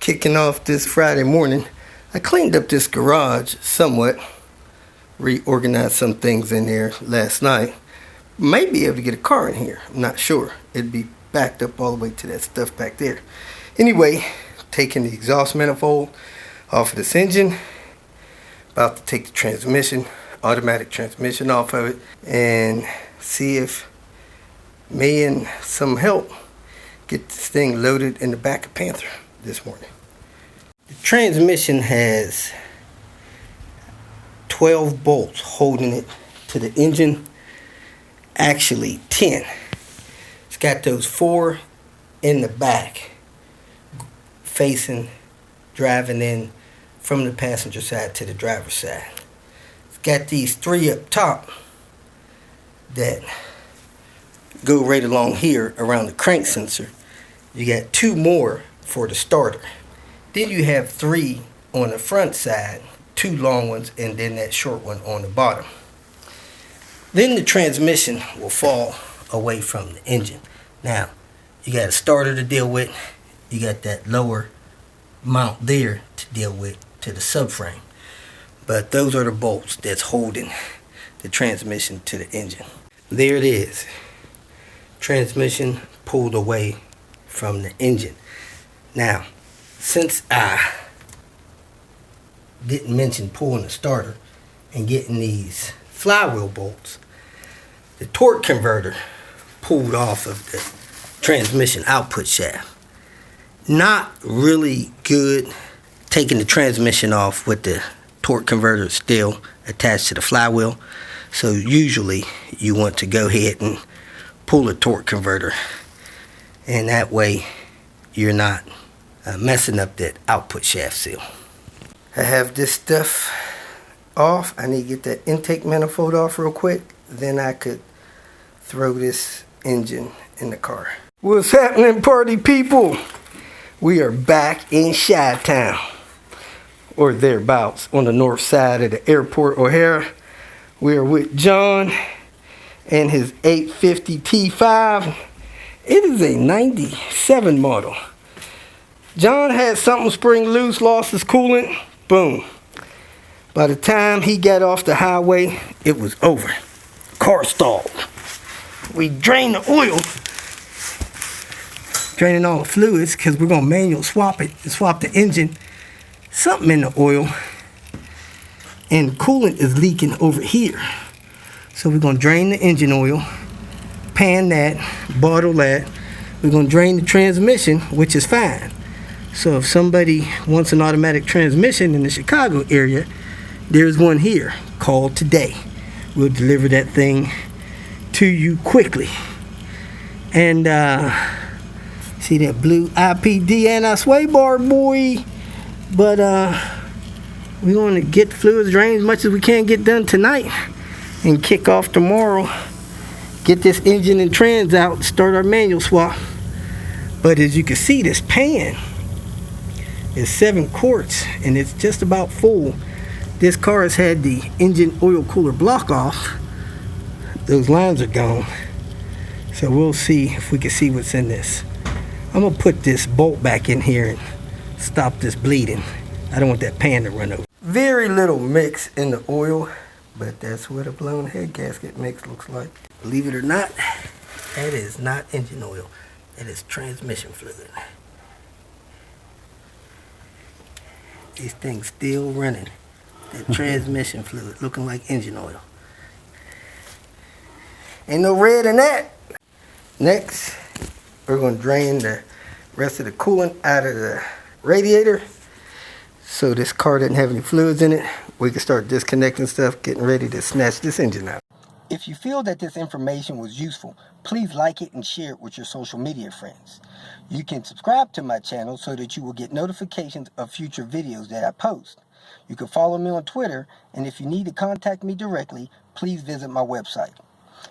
Kicking off this Friday morning, I cleaned up this garage somewhat, reorganized some things in there last night. May be able to get a car in here, I'm not sure. It'd be backed up all the way to that stuff back there. Anyway, taking the exhaust manifold off of this engine, about to take the transmission, automatic transmission off of it, and see if me and some help get this thing loaded in the back of Panther this morning. The transmission has 12 bolts holding it to the engine, actually 10. It's got those 4 in the back facing, driving in from the passenger side to the driver's side. It's got these 3 up top that go right along here around the crank sensor. You got 2 more for the starter. Then you have 3 on the front side, 2 long ones, and then that short one on the bottom. Then the transmission will fall away from the engine. Now, you got a starter to deal with. You got that lower mount there to deal with to the subframe. But those are the bolts that's holding the transmission to the engine. There it is. Transmission pulled away from the engine. Now, since I didn't mention pulling the starter and getting these flywheel bolts, the torque converter pulled off of the transmission output shaft. Not really good taking the transmission off with the torque converter still attached to the flywheel. So usually you want to go ahead and pull the torque converter, and that way you're not messing up that output shaft seal. I have this stuff off. I need to get that intake manifold off real quick. Then I could throw this engine in the car. What's happening, party people? We are back in Chi-Town, or thereabouts, on the north side of the airport O'Hare. We are with John and his 850 T5. It is a 97 model. John had something spring loose, lost his coolant, boom. By the time he got off the highway, it was over. Car stalled. We drained the oil, draining all the fluids, because we're going to manual swap it and swap the engine. Something in the oil, and coolant is leaking over here. So we're going to drain the engine oil, pan that, bottle that. We're going to drain the transmission, which is fine. So if somebody wants an automatic transmission in the Chicago area, there's one here. Call today. We'll deliver that thing to you quickly. And see that blue IPD anti-sway bar, boy. But we want to get fluids drained as much as we can get done tonight and kick off tomorrow. Get this engine and trans out, start our manual swap. But as you can see, this pan is 7 quarts and it's just about full. This car has had the engine oil cooler block off. Those lines are gone. So we'll see if we can see what's in this. I'm gonna put this bolt back in here and stop this bleeding. I don't want that pan to run over. Very little mix in the oil, but that's what a blown head gasket mix looks like. Believe it or not, that is not engine oil. That is transmission fluid. These things still running. That transmission fluid looking like engine oil. Ain't no red in that. Next, we're going to drain the rest of the coolant out of the radiator. So this car didn't have any fluids in it. We can start disconnecting stuff, getting ready to snatch this engine out. If you feel that this information was useful, please like it and share it with your social media friends. You can subscribe to my channel so that you will get notifications of future videos that I post. You can follow me on Twitter, and if you need to contact me directly, please visit my website.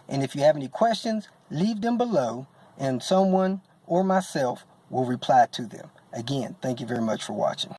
And if you have any questions, leave them below, and someone or myself will reply to them. Again, thank you very much for watching.